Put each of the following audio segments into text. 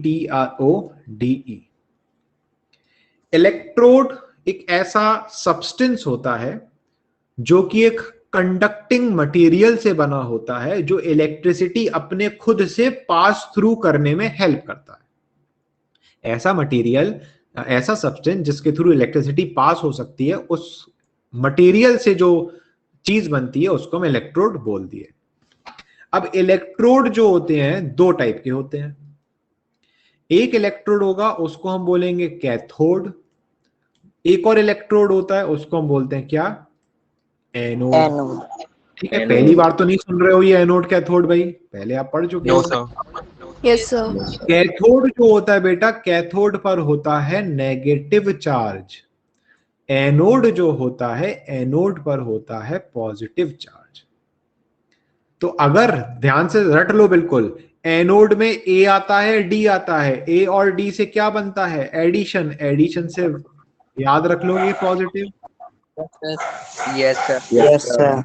ElectroDE। Electrode एक ऐसा substance होता है जो कि एक कंडक्टिंग मटेरियल से बना होता है, जो इलेक्ट्रिसिटी अपने खुद से पास थ्रू करने में हेल्प करता है। ऐसा मटेरियल, ऐसा सब्सटेंस जिसके थ्रू इलेक्ट्रिसिटी पास हो सकती है, उस मटेरियल से जो चीज बनती है उसको हम इलेक्ट्रोड बोल दिए। अब इलेक्ट्रोड जो होते हैं दो टाइप के होते हैं। एक इलेक्ट्रोड होगा उसको हम बोलेंगे कैथोड, एक और इलेक्ट्रोड होता है उसको हम बोलते हैं क्या, एनोड। ठीक है, पहली बार तो नहीं सुन रहे हो ये एनोड कैथोड भाई, पहले आप पढ़ चुके हो। Yes sir. कैथोड जो होता है बेटा, कैथोड पर होता है नेगेटिव चार्ज, एनोड जो होता है एनोड पर होता है पॉजिटिव चार्ज। तो अगर ध्यान से रट लो बिल्कुल, एनोड में ए आता है डी आता है, ए और डी से क्या बनता है, एडिशन, एडिशन से याद रख लोगे positive. Yes sir. Yes sir.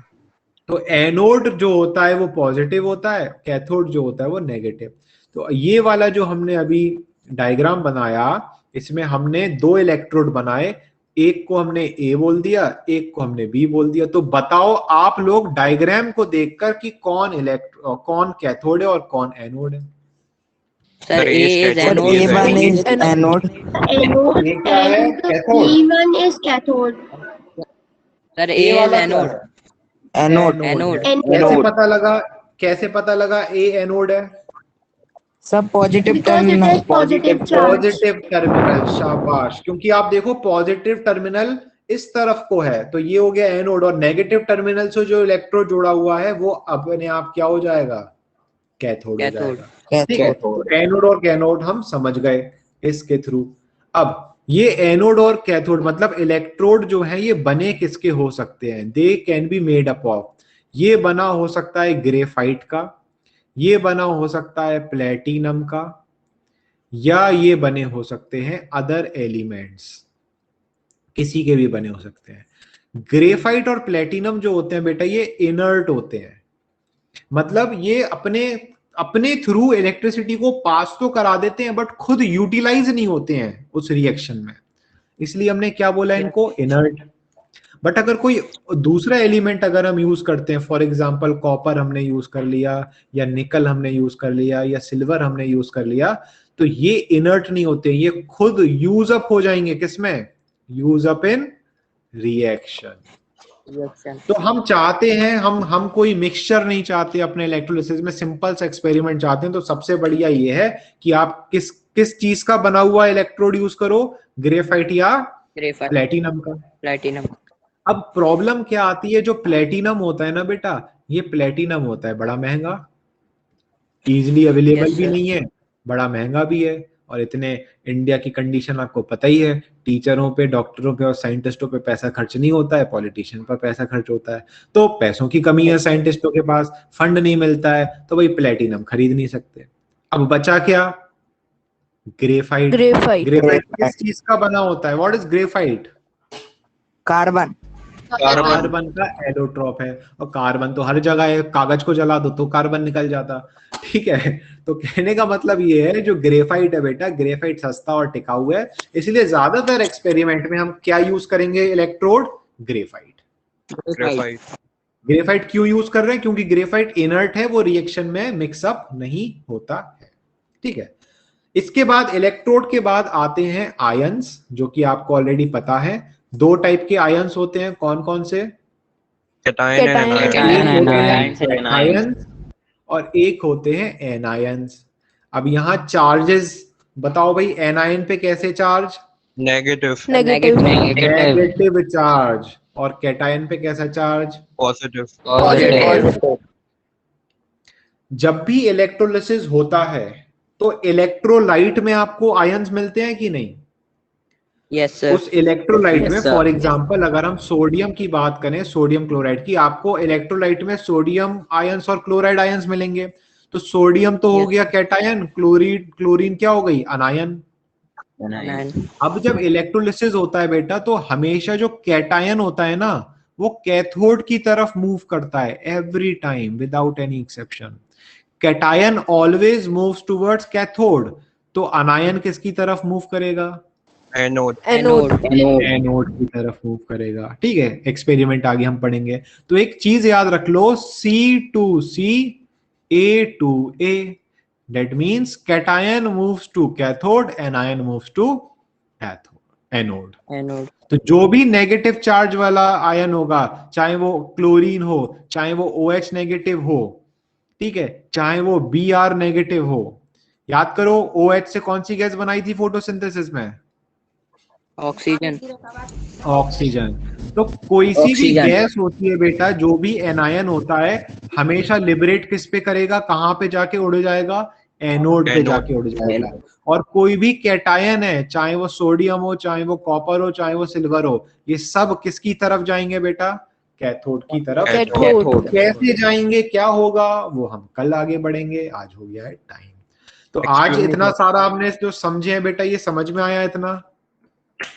तो एनोड जो होता है वो पॉजिटिव होता है, कैथोड जो होता है वो नेगेटिव। तो ये वाला जो हमने अभी डायग्राम बनाया, इसमें हमने दो इलेक्ट्रोड बनाए, एक को हमने ए बोल दिया, एक को हमने बी बोल दिया। तो बताओ आप लोग डायग्राम को देखकर कि कौन कैथोड है और कौन एनोड है। Sir A is anode, A1 is anode, ये क्या है, cathode. E1 is cathode. Sir A A is वाला क्या एनोड, है? एनोड। एनोड। कैसे पता लगा, कैसे पता लगा ए एनोड है? सब positive Because it has positive charge. Positive terminal, शाबाश। क्योंकि आप देखो पॉजिटिव टर्मिनल इस तरफ को है तो ये हो गया एनोड, और नेगेटिव टर्मिनल से जो इलेक्ट्रोड जुड़ा हुआ है वो अपने आप क्या हो जाएगा, कैथोड हो कैथोड। जाएगा। ठीक है, तो एनोड और कैथोड हम समझ गए इसके थ्रू। अब ये एनोड और कैथोड मतलब इलेक्ट्रोड जो है ये बने किसके हो सकते हैं, they can be made up of, ये बना हो सकता है ग्रेफाइट का, ये बना हो सकता है प्लेटिनम का, या ये बने हो सकते हैं अदर एलिमेंट्स, किसी के भी बने हो सकते हैं। ग्रेफाइट और प्लेटिनम जो होते हैं बेटा ये इनर्ट होते हैं, मतलब ये अपने अपने थ्रू इलेक्ट्रिसिटी को पास तो करा देते हैं बट खुद यूटिलाइज नहीं होते हैं उस रिएक्शन में, इसलिए हमने क्या बोला इनको, इनर्ट। बट अगर कोई दूसरा एलिमेंट अगर हम यूज करते हैं, फॉर एग्जांपल कॉपर हमने यूज कर लिया, या निकल हमने यूज कर लिया, या सिल्वर हमने यूज कर लिया, तो ये इनर्ट नहीं होते, ये खुद यूज अप हो जाएंगे, किसमें, यूज अप इन रिएक्शन। तो हम चाहते हैं, हम कोई मिक्सचर नहीं चाहते अपने इलेक्ट्रोलिसिस में, सिंपल सा एक्सपेरिमेंट चाहते हैं। तो सबसे बढ़िया ये है कि आप किस चीज का बना हुआ इलेक्ट्रोड यूज करो, ग्रेफाइट या प्लेटिनम का। प्लेटिनम। अब प्रॉब्लम क्या आती है, जो प्लेटिनम होता है ना बेटा, ये प्लेटिनम होता है बड़ा महंगा, इजीली अवेलेबल भी नहीं है, बड़ा महंगा भी है, और इतने इंडिया की कंडीशन आपको पता ही है, टीचरों पे, डॉक्टरों पे और साइंटिस्टों पे पैसा खर्च नहीं होता है, पॉलिटिशियन पर पैसा खर्च होता है। तो पैसों की कमी है साइंटिस्टों के पास, फंड नहीं मिलता है, तो भाई प्लेटिनम खरीद नहीं सकते। अब बचा क्या, ग्रेफाइट। ग्रेफाइट किस चीज का बना होता है, what is graphite, carbon. Carbon का एलोट्रॉप है, और कार्बन तो हर जगह है, कागज को जला दो तो कार्बन निकल जाता। ठीक है, तो कहने का मतलब ये है, जो ग्रेफाइट है बेटा, ग्रेफाइट सस्ता और टिकाऊ है, इसलिए ज्यादातर एक्सपेरिमेंट में हम क्या यूज करेंगे, इलेक्ट्रोड, ग्रेफाइट। ग्रेफाइट क्यों यूज कर रहे हैं, क्योंकि ग्रेफाइट इनर्ट है, वो रिएक्शन में मिक्सअप नहीं होता है। ठीक है, इसके बाद इलेक्ट्रोड के बाद आते हैं आयंस, जो कि आपको ऑलरेडी पता है। दो टाइप के आयंस होते हैं, कौन कौन से, आयंस, और एक होते हैं एनायंस। अब यहाँ चार्जेस बताओ भाई, एनायन पे कैसे चार्ज, नेगेटिव चार्ज, और कैटायन पे कैसा चार्ज, पॉजिटिव। जब भी इलेक्ट्रोलिसिस होता है तो इलेक्ट्रोलाइट में आपको आयंस मिलते हैं कि नहीं, यस सर। उस इलेक्ट्रोलाइट में, Yes, sir. फॉर एग्जांपल अगर हम सोडियम की बात करें, सोडियम क्लोराइड की, आपको इलेक्ट्रोलाइट में सोडियम आयंस और क्लोराइड आयंस मिलेंगे। तो सोडियम तो हो गया कैटायन, क्लोरीन क्या हो गई, अनायन। अब जब इलेक्ट्रोलिसिस होता है बेटा, तो हमेशा जो कैटायन होता है ना, वो कैथोड की तरफ मूव करता है every time without any exception. Cation always moves towards cathode, तो अनायन किसकी तरफ मूव करेगा? Anode Anode. एनोड की तरफ मूव करेगा। ठीक है, एक्सपेरिमेंट आगे हम पढ़ेंगे। तो एक चीज याद रख लो, C2C A2A, that means cation moves to cathode, anion moves to anode. Anode. तो जो भी नेगेटिव चार्ज वाला आयन होगा, चाहे वो क्लोरीन हो, चाहे वो OH नेगेटिव हो, ठीक है, चाहे वो Br नेगेटिव हो, याद करो OH से कौन सी गैस बनाई थी फोटोसिंथेसिस में? Oxygen. ऑक्सीजन। तो कोई सी भी ऑक्सीजन। गैस होती है बेटा, जो भी एनायन होता है, हमेशा लिबरेट किस पे करेगा, कहां पे जाके उड़ जाएगा? एनोड पे एनोड। जाके उड़ जाएगा। और कोई भी कैटायन है, चाहे वो सोडियम हो, चाहे वो कॉपर हो, चाहे वो सिल्वर हो, ये सब किसकी तरफ जाएंगे बेटा? कैथोड की तरफ। Cathode. कैसे जाएंगे, क्या होगा, वो हम कल आगे बढ़ेंगे। आज हो गया है टाइम। तो आज Excuse me, इतना sir. सारा आपने जो समझे हैं बेटा, ये समझ में आया इतना?